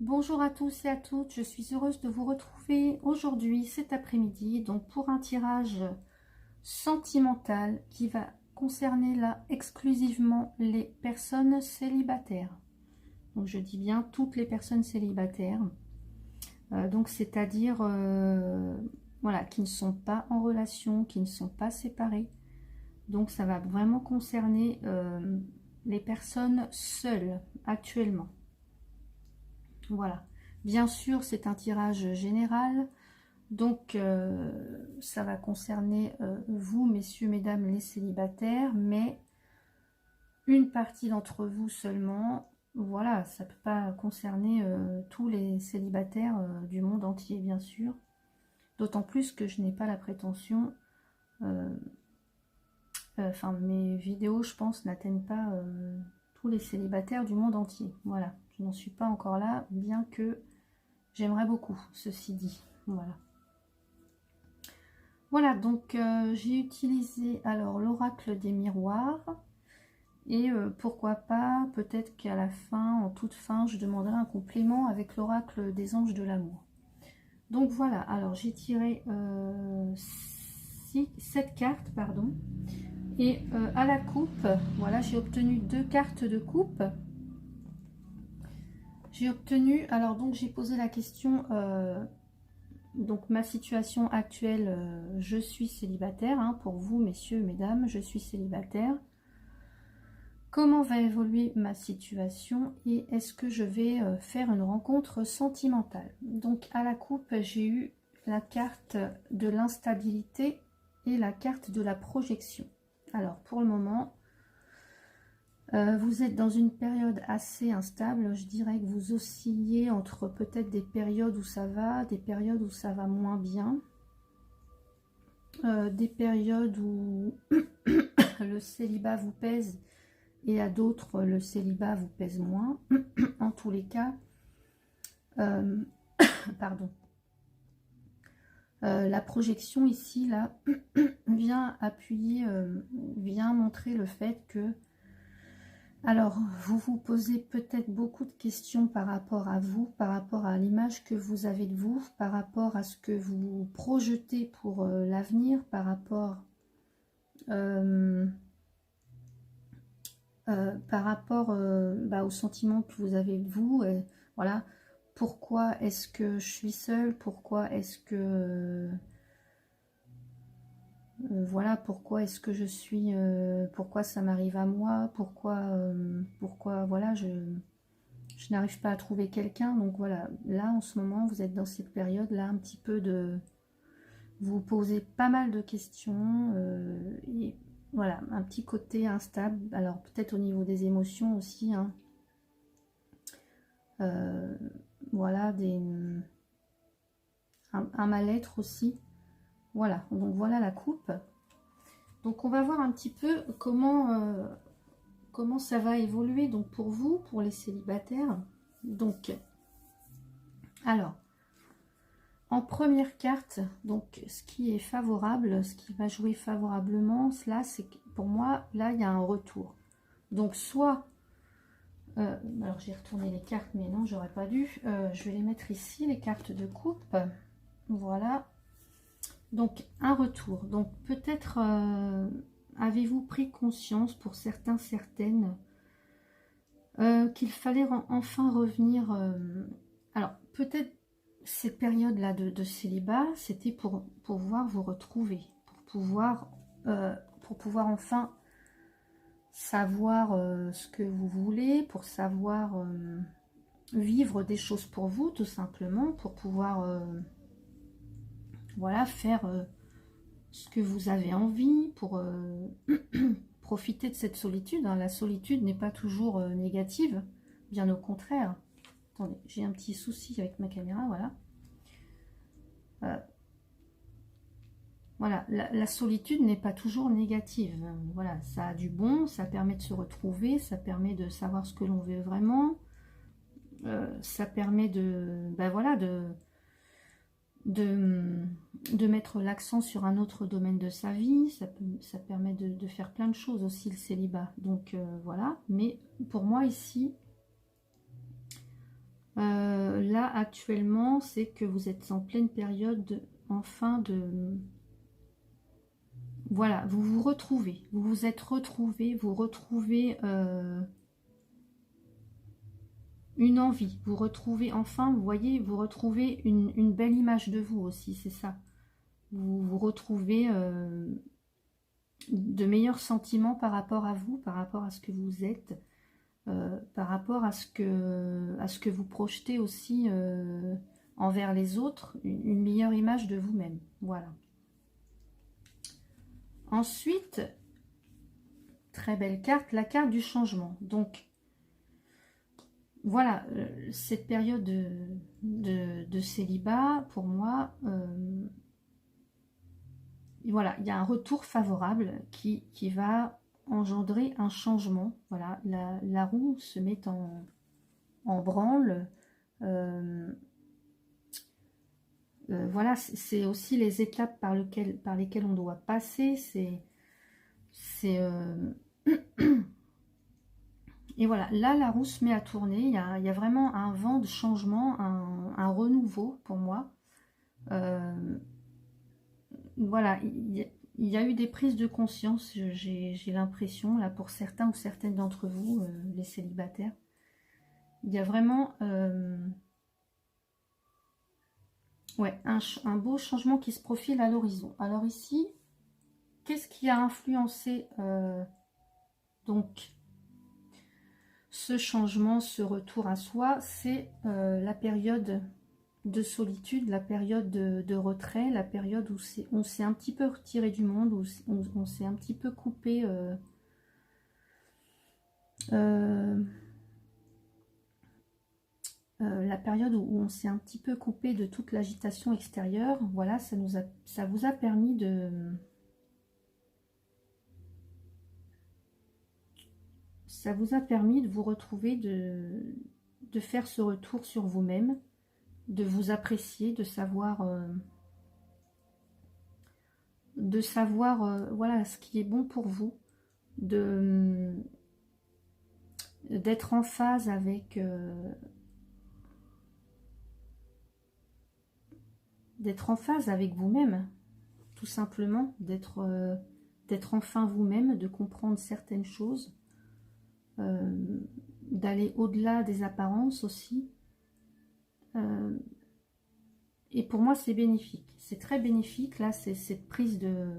Bonjour à tous et à toutes, je suis heureuse de vous retrouver aujourd'hui, cet après-midi, donc pour un tirage sentimental qui va concerner là exclusivement les personnes célibataires. Donc je dis bien toutes les personnes célibataires, donc c'est-à-dire voilà, qui ne sont pas en relation, qui ne sont pas séparées. Donc ça va vraiment concerner les personnes seules actuellement. Voilà. Bien sûr, c'est un tirage général, donc ça va concerner vous, messieurs, mesdames, les célibataires, mais une partie d'entre vous seulement. Voilà, ça ne peut pas concerner tous les célibataires du monde entier, bien sûr. D'autant plus que je n'ai pas la prétention, enfin mes vidéos, je pense, n'atteignent pas tous les célibataires du monde entier. Voilà, je n'en suis pas encore là, bien que j'aimerais beaucoup, ceci dit. Voilà. Voilà, donc j'ai utilisé alors l'oracle des miroirs. Et pourquoi pas, peut-être qu'à la fin, en toute fin, je demanderai un complément avec l'oracle des anges de l'amour. Donc voilà, alors j'ai tiré 7 cartes, pardon. Et à la coupe, voilà, j'ai obtenu 2 cartes de coupe. J'ai obtenu, alors donc j'ai posé la question, donc ma situation actuelle, je suis célibataire, hein, pour vous messieurs, mesdames, je suis célibataire. Comment va évoluer ma situation et est-ce que je vais faire une rencontre sentimentale? Donc à la coupe, j'ai eu la carte de l'instabilité et la carte de la projection. Alors pour le moment, vous êtes dans une période assez instable. Je dirais que vous oscillez entre peut-être des périodes où ça va, des périodes où ça va moins bien. Des périodes où le célibat vous pèse et à d'autres le célibat vous pèse moins. En tous les cas, pardon, la projection ici là vient appuyer, vient montrer le fait que, alors vous vous posez peut-être beaucoup de questions par rapport à vous, par rapport à l'image que vous avez de vous, par rapport à ce que vous projetez pour l'avenir, par rapport aux sentiments que vous avez de vous. Voilà, pourquoi est-ce que je suis seule, pourquoi est-ce que voilà, pourquoi est-ce que je suis, pourquoi ça m'arrive à moi, pourquoi voilà, je n'arrive pas à trouver quelqu'un. Donc voilà, là en ce moment vous êtes dans cette période là un petit peu de, vous posez pas mal de questions, et voilà, un petit côté instable. Alors peut-être au niveau des émotions aussi, hein. Voilà, un mal-être aussi. Voilà, donc voilà la coupe. Donc on va voir un petit peu comment ça va évoluer donc pour vous, pour les célibataires. Donc, alors, en première carte, donc ce qui est favorable, ce qui va jouer favorablement, là, c'est que pour moi, là, il y a un retour. Donc soit, alors j'ai retourné les cartes, mais non, j'aurais pas dû. Je vais les mettre ici, les cartes de coupe. Voilà. Donc un retour. Donc peut-être avez-vous pris conscience pour certains, certaines, qu'il fallait enfin revenir. Alors peut-être cette période-là de célibat, c'était pour pouvoir vous retrouver, pour pouvoir enfin savoir ce que vous voulez, pour savoir vivre des choses pour vous, tout simplement, pour pouvoir voilà, faire ce que vous avez envie, pour profiter de cette solitude, hein. La solitude n'est pas toujours négative, bien au contraire. Attendez, j'ai un petit souci avec ma caméra, voilà. Voilà, la solitude n'est pas toujours négative. Voilà, ça a du bon, ça permet de se retrouver, ça permet de savoir ce que l'on veut vraiment. Ça permet de, ben voilà, de mettre l'accent sur un autre domaine de sa vie. Ça permet de faire plein de choses aussi, le célibat. Donc voilà, mais pour moi ici, là, actuellement, c'est que vous êtes en pleine période, enfin, de... Voilà, vous vous retrouvez. Vous vous êtes retrouvés, vous retrouvez une envie. Vous retrouvez, enfin, vous voyez, vous retrouvez une belle image de vous aussi, c'est ça. Vous vous retrouvez de meilleurs sentiments par rapport à vous, par rapport à ce que vous êtes. Par rapport à ce que vous projetez aussi envers les autres, une meilleure image de vous-même. Voilà. Ensuite, très belle carte, la carte du changement. Donc, voilà, cette période de célibat, pour moi, voilà, il y a un retour favorable qui va engendrer un changement. Voilà, la roue se met en branle. Voilà, c'est aussi les étapes par lesquelles on doit passer. Et voilà, là, la roue se met à tourner. Il y a vraiment un vent de changement, un renouveau pour moi. Voilà, il y a eu des prises de conscience, j'ai l'impression, là, pour certains ou certaines d'entre vous, les célibataires. Il y a vraiment ouais, un beau changement qui se profile à l'horizon. Alors ici, qu'est-ce qui a influencé donc ce changement, ce retour à soi? C'est la période de solitude, la période de retrait, la période où on s'est un petit peu retiré du monde, où on s'est un petit peu coupé la période où on s'est un petit peu coupé de toute l'agitation extérieure. Voilà, ça vous a permis de... Ça vous a permis de vous retrouver, de faire ce retour sur vous-même, de vous apprécier, de savoir voilà, ce qui est bon pour vous, d'être en phase avec vous-même, tout simplement, d'être enfin vous-même, de comprendre certaines choses, d'aller au-delà des apparences aussi. Et pour moi, c'est bénéfique. C'est très bénéfique, là, c'est cette prise de...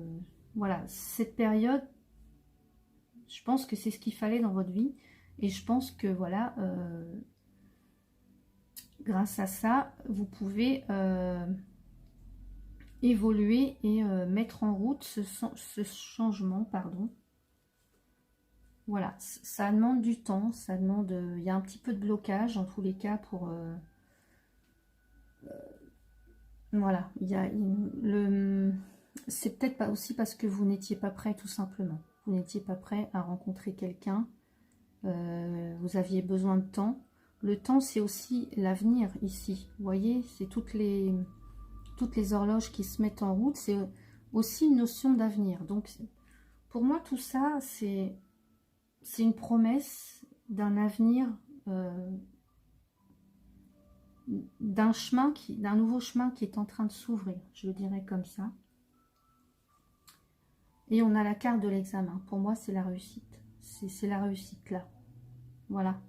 Voilà, cette période, je pense que c'est ce qu'il fallait dans votre vie. Et je pense que, voilà, grâce à ça, vous pouvez évoluer et mettre en route ce changement, pardon. Voilà, ça demande du temps, ça demande... il y a un petit peu de blocage, en tous les cas, pour... voilà, il y a c'est peut-être pas aussi parce que vous n'étiez pas prêt, tout simplement. Vous n'étiez pas prêt à rencontrer quelqu'un. Vous aviez besoin de temps. Le temps, c'est aussi l'avenir ici. Vous voyez, c'est toutes les horloges qui se mettent en route. C'est aussi une notion d'avenir. Donc, pour moi, tout ça, c'est une promesse d'un avenir, d'un nouveau chemin qui est en train de s'ouvrir, je le dirais comme ça. Et on a la carte de l'examen. Pour moi, c'est la réussite. C'est la réussite là. Voilà.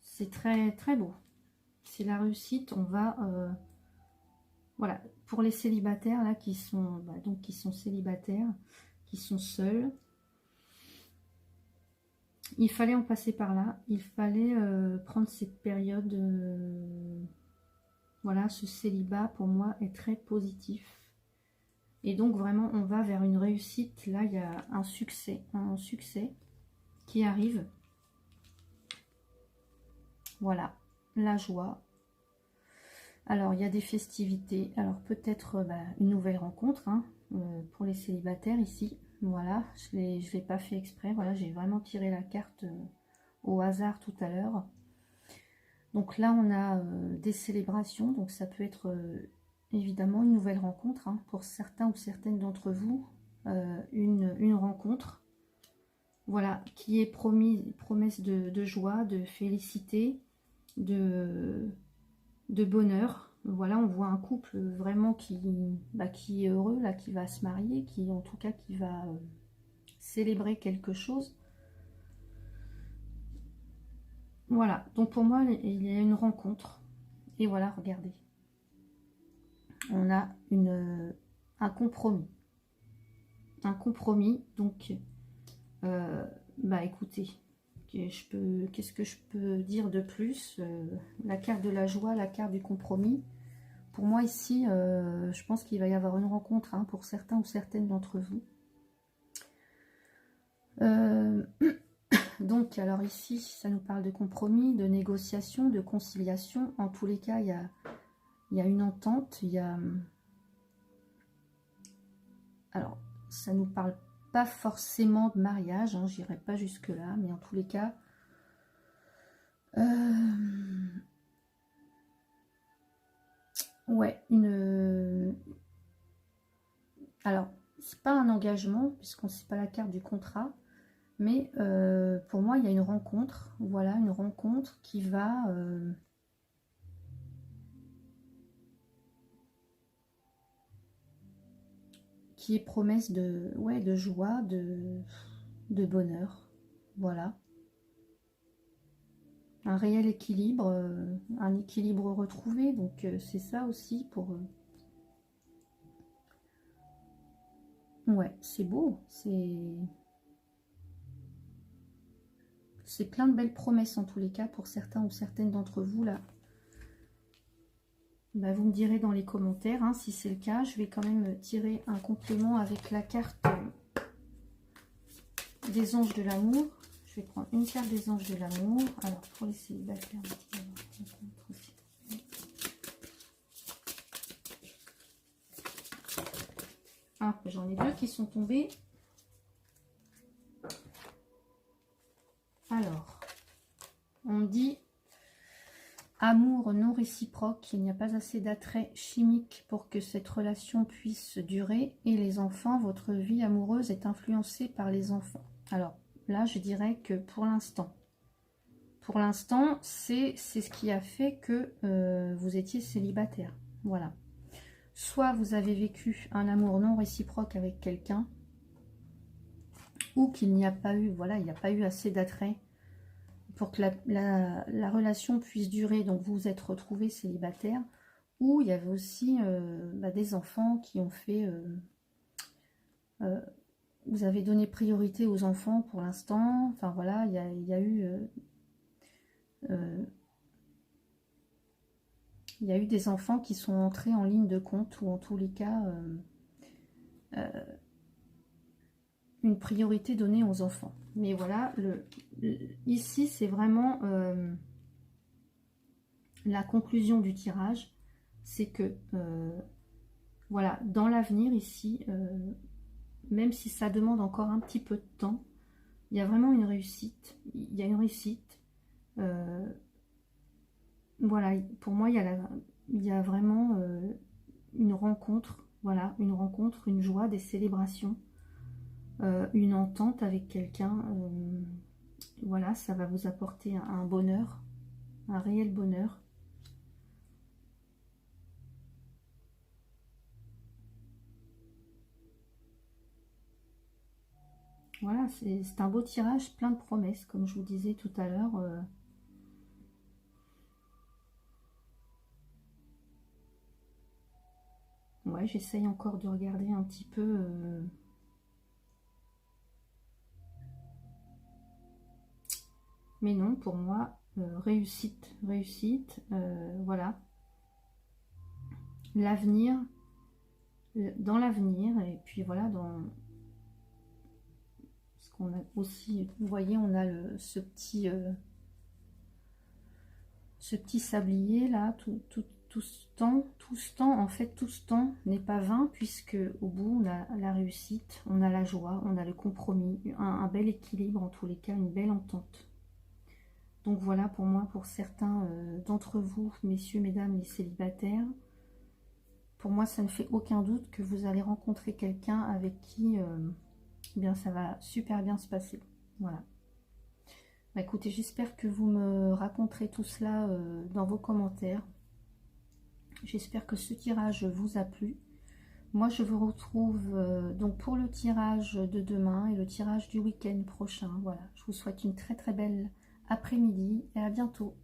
C'est très très beau. C'est la réussite. On va voilà, pour les célibataires là qui sont donc qui sont célibataires, qui sont seuls. Il fallait en passer par là. Il fallait prendre cette période. Voilà, ce célibat pour moi est très positif. Et donc vraiment, on va vers une réussite. Là, il y a un succès qui arrive. Voilà, la joie. Alors, il y a des festivités. Alors, peut-être une nouvelle rencontre hein, pour les célibataires ici. Voilà, je ne l'ai pas fait exprès. Voilà, j'ai vraiment tiré la carte au hasard tout à l'heure. Donc là, on a des célébrations. Donc, ça peut être évidemment une nouvelle rencontre. Hein, pour certains ou certaines d'entre vous, une rencontre. Voilà, qui est promesse de joie, de félicité, de bonheur. Voilà, on voit un couple vraiment qui est heureux, là, qui va se marier, qui en tout cas qui va célébrer quelque chose. Voilà, donc pour moi, il y a une rencontre. Et voilà, regardez. On a un compromis. Un compromis, donc, écoutez, qu'est-ce que je peux dire de plus? La carte de la joie, la carte du compromis. Pour moi ici, je pense qu'il va y avoir une rencontre hein, pour certains ou certaines d'entre vous. Donc, alors ici, ça nous parle de compromis, de négociation, de conciliation. En tous les cas, il y a une entente. Alors, ça nous parle pas forcément de mariage, hein, j'irai pas jusque-là, mais en tous les cas... Ouais, alors, c'est pas un engagement, puisqu'on ne sait pas la carte du contrat, mais pour moi, il y a une rencontre. Voilà, une rencontre qui va... qui est promesse de joie, de bonheur. Voilà. Un réel équilibre, un équilibre retrouvé. Donc, c'est ça aussi pour... Ouais, c'est beau. C'est plein de belles promesses en tous les cas pour certains ou certaines d'entre vous là. Bah, vous me direz dans les commentaires hein, si c'est le cas. Je vais quand même tirer un complément avec la carte des anges de l'amour. Je vais prendre une carte des anges de l'amour. Alors pour les célibataires, ah, j'en ai deux qui sont tombés. Alors, on dit amour non réciproque, il n'y a pas assez d'attrait chimique pour que cette relation puisse durer. Et les enfants, votre vie amoureuse est influencée par les enfants. Alors là, je dirais que pour l'instant, c'est ce qui a fait que vous étiez célibataire. Voilà. Soit vous avez vécu un amour non réciproque avec quelqu'un, ou qu'il n'y a pas eu, voilà, il n'y a pas eu assez d'attrait pour que la relation puisse durer, donc vous vous êtes retrouvé célibataire, ou il y avait aussi des enfants qui ont fait... vous avez donné priorité aux enfants pour l'instant, enfin voilà, il y a eu des enfants qui sont entrés en ligne de compte, ou en tous les cas, une priorité donnée aux enfants. Mais voilà, ici c'est vraiment la conclusion du tirage, c'est que voilà, dans l'avenir ici, même si ça demande encore un petit peu de temps, il y a vraiment une réussite. Il y a une réussite. Voilà, pour moi, il y a vraiment une rencontre. Voilà, une rencontre, une joie, des célébrations, une entente avec quelqu'un. Voilà, ça va vous apporter un bonheur, un réel bonheur. Voilà, c'est un beau tirage, plein de promesses, comme je vous disais tout à l'heure. Ouais, j'essaye encore de regarder un petit peu. Mais non, pour moi, réussite, réussite, voilà. L'avenir, dans l'avenir, et puis voilà, dans... Parce qu'on a aussi, vous voyez, on a ce petit sablier là, tout ce temps, en fait, tout ce temps n'est pas vain, puisque au bout, on a la réussite, on a la joie, on a le compromis, un bel équilibre, en tous les cas, une belle entente. Donc voilà, pour moi, pour certains d'entre vous, messieurs, mesdames, les célibataires, pour moi, ça ne fait aucun doute que vous allez rencontrer quelqu'un avec qui eh bien, ça va super bien se passer. Voilà. Bah, écoutez, j'espère que vous me raconterez tout cela dans vos commentaires. J'espère que ce tirage vous a plu. Moi, je vous retrouve donc pour le tirage de demain et le tirage du week-end prochain. Voilà, je vous souhaite une très très belle après-midi et à bientôt.